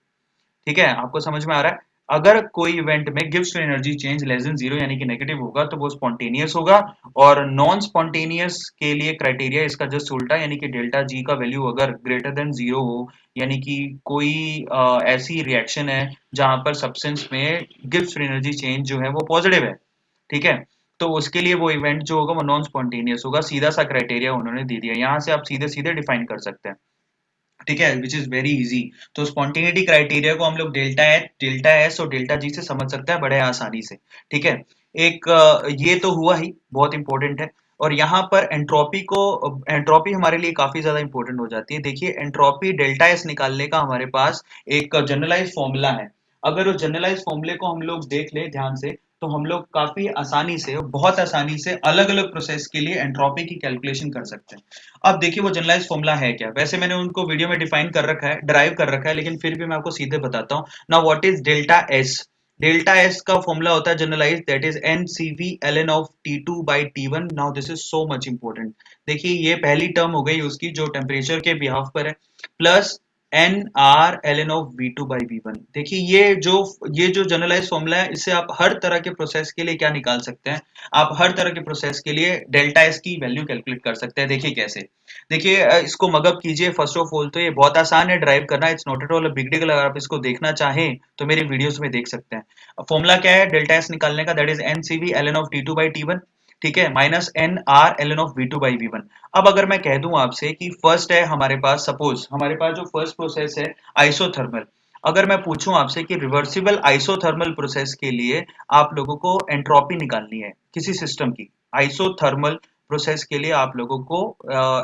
ठीक है, आपको समझ में आ रहा है? अगर कोई इवेंट में गिव्स to energy change less than zero यानी कि नेगेटिव होगा तो वो स्पॉन्टेनियस होगा। और नॉन स्पॉन्टेनियस के लिए क्राइटेरिया इसका जस्ट उल्टा, यानी कि डेल्टा जी का वैल्यू अगर ग्रेटर देन जीरो हो, यानी कि कोई ऐसी रिएक्शन है जहां पर सब्सटेंस में गिव्स टू एनर्जी चेंज जो है वो पॉजिटिव है, ठीक है, तो उसके लिए वो इवेंट जो होगा वो नॉन स्पॉन्टेनियस होगा। सीधा सा क्राइटेरिया उन्होंने दे दिया, यहाँ से आप सीधे सीधे डिफाइन कर सकते हैं। ठीक है, विच इज वेरी इजी। तो स्पॉन्टेनिटी क्राइटेरिया को हम लोग डेल्टा एस और डेल्टा जी से समझ सकते हैं बड़े आसानी से। ठीक है, एक ये तो हुआ ही, बहुत इंपॉर्टेंट है। और यहाँ पर एंट्रोपी को, एंट्रोपी हमारे लिए काफी ज्यादा इंपॉर्टेंट हो जाती है। देखिए, एंट्रोपी डेल्टा एस निकालने का हमारे पास एक जनरलाइज फॉर्मूला है। अगर उस जनरलाइज फॉर्मूले को हम लोग देख ले ध्यान से, तो हम लोग काफी आसानी से, बहुत आसानी से अलग अलग प्रोसेस के लिए एंट्रोपी की कैलकुलेशन कर सकते हैं। अब देखिए वो जनरलाइज फॉर्मूला है क्या। वैसे मैंने उनको वीडियो में डिफाइन कर रखा है, ड्राइव कर रखा है, लेकिन फिर भी मैं आपको सीधे बताता हूँ। Now what is delta S? Delta S का फॉर्मूला होता है generalise, that is N C V L N of T two by T one. Now this is so much important. देखिए ये पहली टर्म हो गई उसकी जो टेम्परेचर के बिहाफ पर है, plus N R L N of V two by V one. देखिए ये जो जनरलाइज फॉर्मूला है, इससे आप हर तरह के प्रोसेस के लिए क्या निकाल सकते हैं, आप हर तरह के प्रोसेस के लिए डेल्टा एस की वैल्यू कैलकुलेट कर सकते हैं। देखिए कैसे, देखिए इसको मगअप कीजिए। फर्स्ट ऑफ ऑल तो ये बहुत आसान है ड्राइव करना, it's not at all a big deal. अगर आप इसको देखना चाहें तो मेरे वीडियोस में देख सकते हैं। फॉर्मूला क्या है डेल्टा एस निकालने का, that is N C V L N of T two by T one, ठीक है, minus N R L N of V two by V one. अब अगर मैं कह दूं आपसे कि फर्स्ट है हमारे पास, सपोज हमारे पास जो फर्स्ट प्रोसेस है आइसोथर्मल, अगर मैं पूछूं आपसे कि रिवर्सिबल आइसोथर्मल प्रोसेस के लिए आप लोगों को एंट्रोपी निकालनी है किसी सिस्टम की, आइसोथर्मल प्रोसेस के लिए आप लोगों को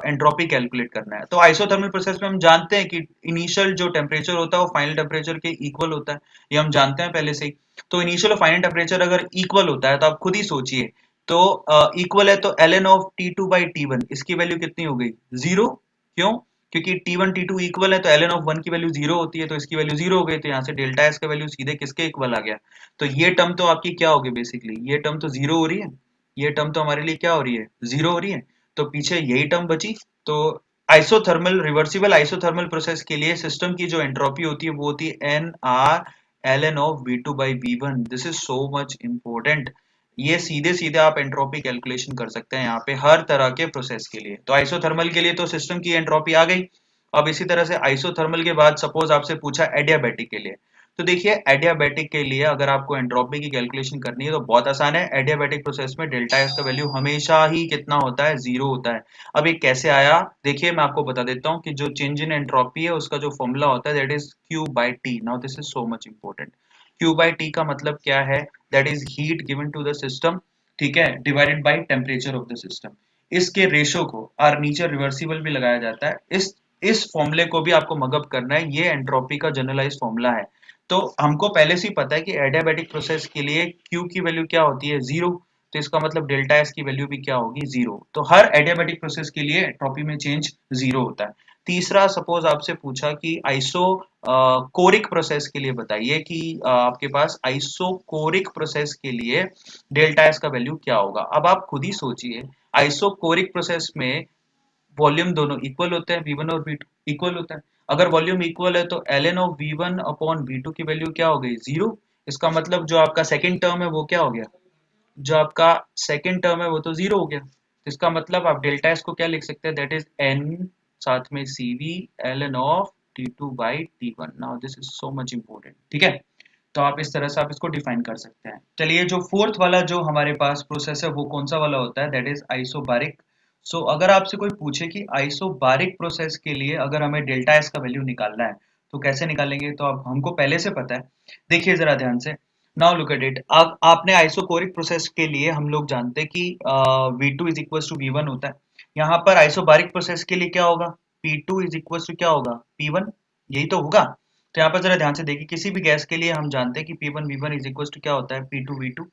एंट्रोपी कैलकुलेट करना है। तो आइसोथर्मल प्रोसेस में हम जानते हैं कि इनिशियल जो टेम्परेचर होता है वो फाइनल टेम्परेचर के इक्वल होता है, ये हम जानते हैं पहले से ही। तो इनिशियल और फाइनल टेम्परेचर अगर इक्वल होता है तो आप खुद ही सोचिए, तो इक्वल है तो L N of T two by T one, इसकी वैल्यू कितनी हो गई, जीरो। क्यों? क्योंकि T one T two equal है तो एल एन ऑफ वन की वैल्यू जीरो होती है, तो इसकी वैल्यू जीरो हो गई, तो यहाँ से डेल्टा एस का वैल्यू सीधे किसके इक्वल आ गया, तो ये टर्म तो आपकी क्या होगी, बेसिकली ये टर्म तो जीरो हो रही है, ये टर्म तो हमारे लिए क्या हो रही है, जीरो हो रही है। तो पीछे यही टर्म बची। तो आइसोथर्मल, रिवर्सिबल आइसोथर्मल प्रोसेस के लिए सिस्टम की जो एंट्रोपी होती है वो होती है N R L N of V two by V one. This is so much important. ये सीधे सीधे आप एंट्रोपी कैलकुलेशन कर सकते हैं यहाँ पे हर तरह के प्रोसेस के लिए। तो आइसोथर्मल के लिए तो सिस्टम की एंट्रोपी आ गई। अब इसी तरह से आइसोथर्मल के बाद सपोज आपसे पूछा एडियाबैटिक के लिए, तो देखिए एडियाबैटिक के लिए अगर आपको एंट्रोपी की कैलकुलेशन करनी है तो बहुत आसान है। एडियाबैटिक प्रोसेस में डेल्टा एस का वैल्यू हमेशा ही कितना होता है, जीरो होता है। अब ये कैसे आया, देखिए मैं आपको बता देता हूँ कि जो चेंज इन एंट्रोपी है उसका जो फॉर्मूला होता है that is Q by T. Now this is so much important. Q by T का मतलब क्या है, that is heat given to the system, ठीक है, divided by temperature of the system. इसके रेशो को और नीचे रिवर्सिबल भी लगाया जाता है। इस फॉर्मूले को भी आपको मगअप करना है, ये एंट्रोपी का जनरलाइज फॉर्मूला है। तो हमको पहले से ही पता है कि एडियाबैटिक प्रोसेस के लिए Q की वैल्यू क्या होती है, जीरो। तो इसका मतलब डेल्टा एस की वैल्यू भी क्या होगी, जीरो। तो हर एडियाबैटिक प्रोसेस के लिए एंट्रोपी में चेंज जीरो होता है। तीसरा, सपोज आपसे पूछा कि आइसो कोरिक प्रोसेस के लिए बताइए कि आपके पास आइसोकोरिक प्रोसेस के लिए डेल्टा एस का वैल्यू क्या होगा। अब आप खुद ही सोचिए, आइसोकोरिक प्रोसेस में वॉल्यूम दोनों इक्वल होते हैं, V1 और V2 इक्वल होता है। अगर वॉल्यूम इक्वल है तो ln of V1 upon V2 की वैल्यू क्या हो गई, जीरो। इसका मतलब जो आपका सेकंड टर्म है वो क्या हो गया, जो आपका सेकंड टर्म है वो तो जीरो हो गया। तो इसका मतलब आप डेल्टा एस को क्या लिख सकते हैं, दैट इज n साथ में CV ln of T2 by T1। Now this is so much important, ठीक है। तो आप इस तरह से आप इसको डिफाइन कर सकते हैं। चलिए जो फोर्थ वाला जो हमारे पास प्रोसेस है वो कौन सा वाला होता है, दैट इज आइसोबारिक। सो अगर आपसे कोई पूछे कि आइसोबारिक प्रोसेस के लिए अगर हमें डेल्टा एस का वैल्यू निकालना है तो कैसे निकालेंगे, तो अब हमको पहले से पता है। देखिए जरा ध्यान से, नाउ लुक एट इट। अब आपने आइसोकोरिक प्रोसेस के लिए हम लोग जानते हैं कि V2 is equal to V1 होता है। यहाँ पर आइसोबारिक प्रोसेस के लिए क्या होगा, P2 इज इक्वल टू क्या होगा, P1, यही तो होगा। तो यहाँ पर जरा ध्यान से देखिए, किसी भी गैस के लिए हम जानते हैं कि P1 V1 is equal to क्या होता है, P2 V2।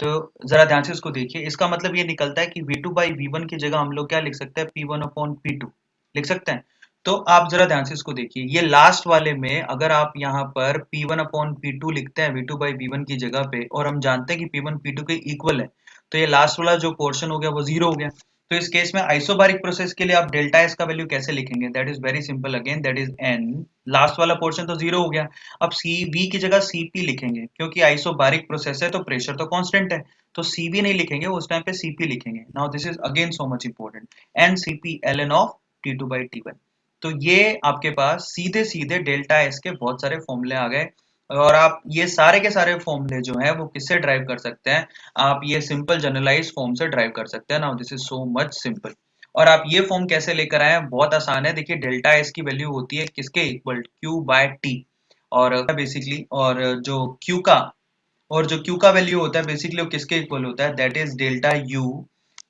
तो जरा ध्यान से इसको देखिए, इसका मतलब ये निकलता है कि V2 बाई V1 की जगह हम लोग क्या लिख सकते हैं, P1 अपॉन P2 लिख सकते हैं। तो आप जरा ध्यान से इसको देखिए, ये लास्ट वाले में अगर आप यहाँ पर P1 अपॉन P2 लिखते हैं V2 बाई V1 की जगह पे, और हम जानते हैं कि P1 P2 के इक्वल है, तो ये लास्ट वाला जो पोर्शन हो गया वो जीरो हो गया। तो इस केस में आइसोबारिक प्रोसेस के लिए आप डेल्टा एस का वैल्यू कैसे लिखेंगे, that is very simple again, that is n, last वाला पोर्शन तो जीरो हो गया। अब CV की जगह CP लिखेंगे, क्योंकि आइसोबारिक प्रोसेस है तो प्रेशर तो कांस्टेंट है, तो CV नहीं लिखेंगे, उस टाइम पे CP लिखेंगे। Now this is again so much important, NCP ln of T2 by T1। तो ये आपके पास सीधे सीधे डेल्टा एस के बहुत सारे फॉर्मूले आ गए, और आप ये सारे के सारे फॉर्मूले जो है वो किससे ड्राइव कर सकते हैं, आप ये सिंपल जनरलाइज फॉर्म से ड्राइव कर सकते हैं। Now this is so much simple. और आप ये फॉर्म कैसे लेकर आए हैं, बहुत आसान है। देखिए डेल्टा एस की वैल्यू होती है किसके इक्वल, Q बाय T, और बेसिकली और जो Q का वैल्यू होता है बेसिकली वो किसके इक्वल होता है, दैट इज डेल्टा U,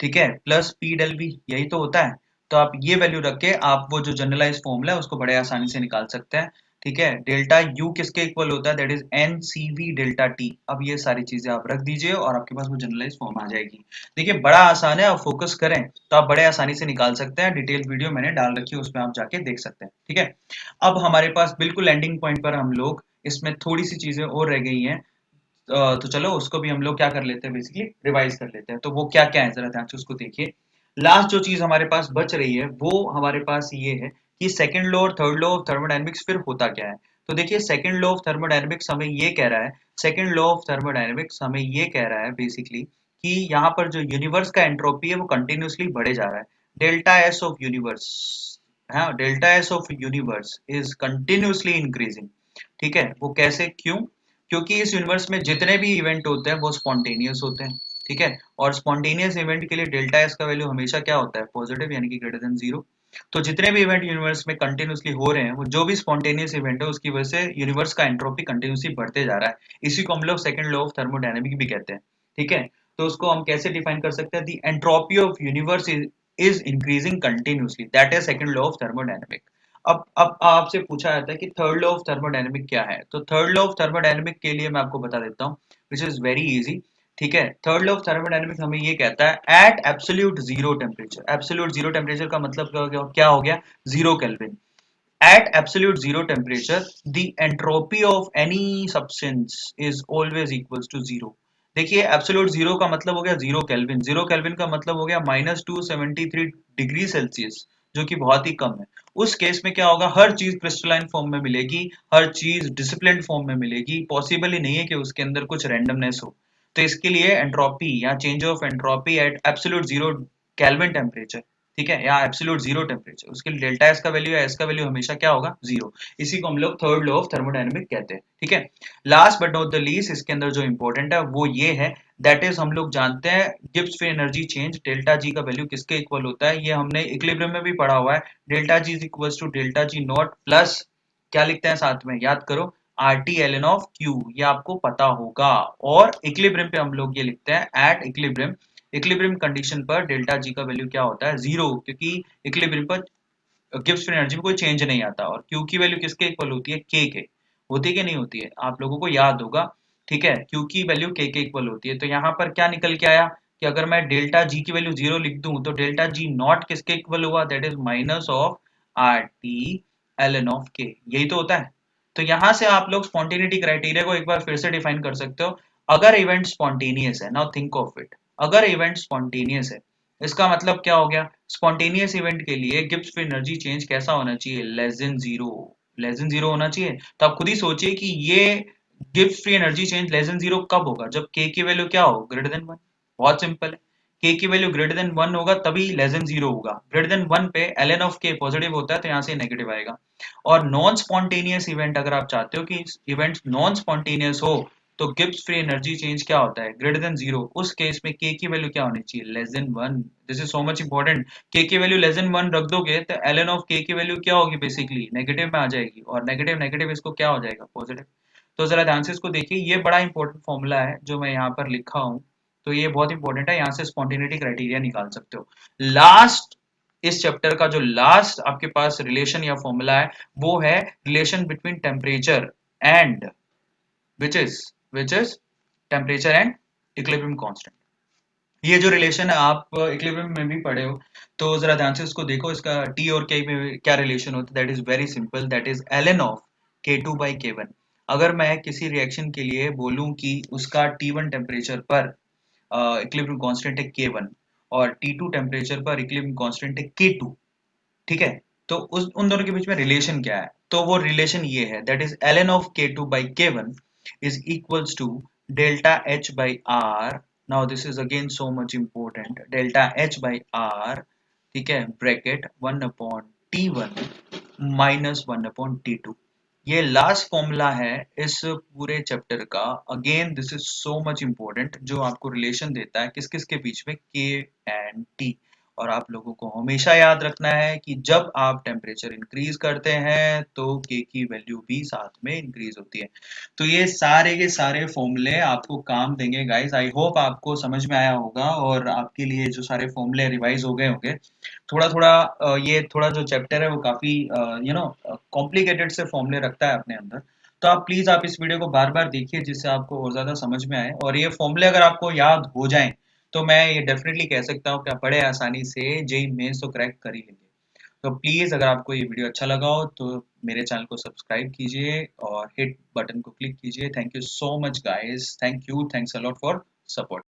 ठीक है, प्लस P डेल V, यही तो होता है। तो आप ये वैल्यू रख के आप वो जो जनरलाइज फॉर्मूला है उसको बड़े आसानी से निकाल सकते हैं, ठीक है। डेल्टा U किसके इक्वल होता है, that is NCV delta T। अब ये सारी चीजें आप रख दीजिए और आपके पास वो जनरलाइज फॉर्म आ जाएगी। देखिए बड़ा आसान है, आप फोकस करें तो आप बड़े आसानी से निकाल सकते हैं। डिटेल वीडियो मैंने डाल रखी है, उसमें आप जाके देख सकते हैं, ठीक है। अब हमारे पास बिल्कुल एंडिंग पॉइंट पर हम लोग, इसमें थोड़ी सी चीजें और रह गई हैं, तो चलो उसको भी हम लोग क्या कर लेते हैं, बेसिकली रिवाइज कर लेते हैं। तो वो क्या क्या है, जरा ध्यान से उसको देखिए। लास्ट जो चीज हमारे पास बच रही है वो हमारे पास ये है कि सेकंड लॉ और थर्ड लॉ ऑफ थर्मोडायनेमिक्स फिर होता क्या है। तो देखिए सेकंड लॉ ऑफ थर्मोडायनेमिक्स हमें ये कह रहा है, सेकंड लॉ ऑफ थर्मोडायनेमिक्स हमें ये कह रहा है बेसिकली कि यहाँ पर जो यूनिवर्स का एंट्रोपी है वो कंटिन्यूसली बढ़े जा रहा है। डेल्टा एस ऑफ यूनिवर्स, हाँ delta S of universe is continuously increasing. ठीक है, वो कैसे, क्यों? क्योंकि इस यूनिवर्स में जितने भी इवेंट होते हैं वो स्पॉन्टेनियस होते हैं। ठीक है, और स्पॉन्टेनियस इवेंट के लिए डेल्टा एस का वैल्यू हमेशा क्या होता है, पॉजिटिव, यानी कि ग्रेटर देन जीरो। तो जितने भी इवेंट यूनिवर्स में कंटिन्यूसली हो रहे हैं, वो जो भी स्पॉन्टेनियस इवेंट है उसकी वजह से यूनिवर्स का एंट्रोपी कंटिन्यूसली बढ़ते जा रहा है। इसी को हम लोग सेकंड लॉ ऑफ थर्मोडायनेमिक भी कहते हैं। ठीक है, तो उसको हम कैसे डिफाइन कर सकते हैं, the entropy of universe is increasing continuously, that is second law of thermodynamic. अब आपसे पूछा जाता है कि थर्ड लॉ ऑफ थर्मोडायनेमिक क्या है, तो थर्ड लॉ ऑफ थर्मोडायनेमिक के लिए मैं आपको बता देता हूँ, विच इज वेरी इजी। ठीक है, थर्ड लॉ ऑफ थर्मोडायनेमिक्स हमें ये कहता है at absolute zero temperature. Absolute zero temperature का मतलब क्या हो गया, zero kelvin. At absolute zero temperature the entropy of any substance is always equals to zero. देखिए एब्सोल्यूट जीरो का मतलब हो गया जीरो केल्विन, जीरो केल्विन का मतलब हो गया -273 डिग्री सेल्सियस, जो कि बहुत ही कम है। उस केस में क्या होगा, हर चीज क्रिस्टलाइन फॉर्म में मिलेगी, हर चीज डिसिप्लिन फॉर्म में मिलेगी, पॉसिबल ही नहीं है कि उसके अंदर कुछ रैंडमनेस हो। तो इसके लिए एंट्रोपी या change of entropy at absolute zero kelvin temperature, ठीक है, या एब्सोल्यूट जीरो टेम्परेचर, उसके लिए डेल्टा एस का वैल्यू या एस का वैल्यू हमेशा क्या होगा, जीरो। इसी को हम लोग थर्ड लॉ ऑफ थर्मोडायनेमिक कहते हैं। ठीक है, last but not the least इसके अंदर जो इंपॉर्टेंट है वो ये है, दैट इज हम लोग जानते हैं Gibbs free energy change, delta G का वैल्यू किसके इक्वल होता है, ये हमने इक्विलिब्रियम में भी पढ़ा हुआ है। Delta G is equal to delta G naught plus क्या लिखते हैं साथ में, याद करो, R T L N of Q, ये आपको पता होगा। और इक्विलिब्रियम पे हम लोग ये लिखते हैं एट इक्विलिब्रियम, इक्विलिब्रियम कंडीशन पर डेल्टा जी का वैल्यू क्या होता है, जीरो, क्योंकि इक्विलिब्रियम पर गिब्स फ्री एनर्जी में कोई चेंज नहीं आता। और क्यू की वैल्यू किसके इक्वल होती है, के होती है कि नहीं होती है, आप लोगों को याद होगा। ठीक है, क्यू की वैल्यू के इक्वल होती है। तो यहाँ पर क्या निकल के आया कि अगर मैं डेल्टा जी की वैल्यू जीरो लिख दूं तो डेल्टा जी नॉट किसके इक्वल हुआ, that is minus of R T L N of K, यही तो होता है। तो यहां से आप लोग स्पॉन्टेनिटी क्राइटेरिया को एक बार फिर से डिफाइन कर सकते हो। अगर इवेंट स्पॉन्टेनियस है, नाउ थिंक ऑफ इट, अगर इवेंट स्पॉन्टेनियस है, इसका मतलब क्या हो गया, स्पॉन्टेनियस इवेंट के लिए गिब्स फ्री एनर्जी चेंज कैसा होना चाहिए, less than zero, less than zero होना चाहिए। तो आप खुद ही सोचिए कि ये Gibbs free energy change less than zero कब होगा, जब के की वैल्यू क्या हो, ग्रेटर देन वन। बहुत सिंपल है, के की वैल्यू ग्रेटर देन वन होगा तभी लेस देन जीरो होगा। ग्रेटर देन वन पे एल एन ऑफ के पॉजिटिव होता है तो यहाँ से नेगेटिव आएगा। और नॉन स्पॉन्टेनियस इवेंट अगर आप चाहते हो कि इवेंट नॉन स्पॉन्टेनियस हो तो गिब्स फ्री एनर्जी चेंज क्या होता है, ग्रेटर देन जीरो। उस केस में के की वैल्यू क्या होनी चाहिए, less than one. This is so much important, के की वैल्यू लेस देन वन रख दोगे तो एल एन ऑफ के की वैल्यू क्या होगी, बेसिकली नेगेटिव में आ जाएगी, और नेगेटिव नेगेटिव इसको क्या हो जाएगा, पॉजिटिव। तो जरा ध्यान से इसको देखिए, ये बड़ा इंपॉर्टेंट फॉर्मूला है जो मैं यहाँ पर लिखा हूँ। तो ये बहुत इंपॉर्टेंट है, यहाँ से स्पॉन्टेनिटी क्राइटेरिया निकाल सकते हो। लास्ट, इस चैप्टर का जो लास्ट आपके पास रिलेशन या फॉर्मूला है वो है relation between temperature and which is which is temperature and equilibrium constant। ये जो रिलेशन है आप इक्विलिब्रियम में भी पढ़े हो, तो जरा ध्यान से इसको देखो, इसका टी और के में क्या रिलेशन होता है, that is very simple, that is L N of K two by K one. अगर मैं किसी रिएक्शन के लिए बोलूं कि उसका टी वन टेम्परेचर पर इक्विलिब्रियम कांस्टेंट है के वन और टी टू टेम्परेचर पर इक्विलिब्रियम कांस्टेंट है के टू, ठीक है, तो उस उन दोनों के बीच में रिलेशन क्या है, तो वो रिलेशन ये है, that is L N of K two by K one is equals to delta h by r। now this is again so much important, delta h by r, ठीक है, bracket 1 upon t1 minus 1 upon t2। ये last formula है इस पूरे chapter का। Again this is so much important, जो आपको relation देता है किस किस के बीच में, के एंड टी। और आप लोगों को हमेशा याद रखना है कि जब आप टेम्परेचर इंक्रीज करते हैं तो के की वैल्यू भी साथ में इंक्रीज होती है। तो ये सारे के सारे फॉर्मूले आपको काम देंगे गाइस, आई होप आपको समझ में आया होगा और आपके लिए जो सारे फॉर्मूले रिवाइज हो गए होंगे। थोड़ा थोड़ा ये थोड़ा जो चैप्टर है वो काफी कॉम्प्लिकेटेड से फॉर्मूले रखता है अपने अंदर। तो आप प्लीज आप इस वीडियो को बार बार देखिए जिससे आपको और ज्यादा समझ में आए, और ये फॉर्मूले अगर आपको याद हो जाएं तो मैं ये डेफिनेटली कह सकता हूँ कि आप बड़े आसानी से जेई मेंस तो क्रैक कर ही लेंगे। तो प्लीज अगर आपको ये वीडियो अच्छा लगा हो तो मेरे चैनल को सब्सक्राइब कीजिए और हिट बटन को क्लिक कीजिए। Thank you so much guys, thank you, thanks a lot for support.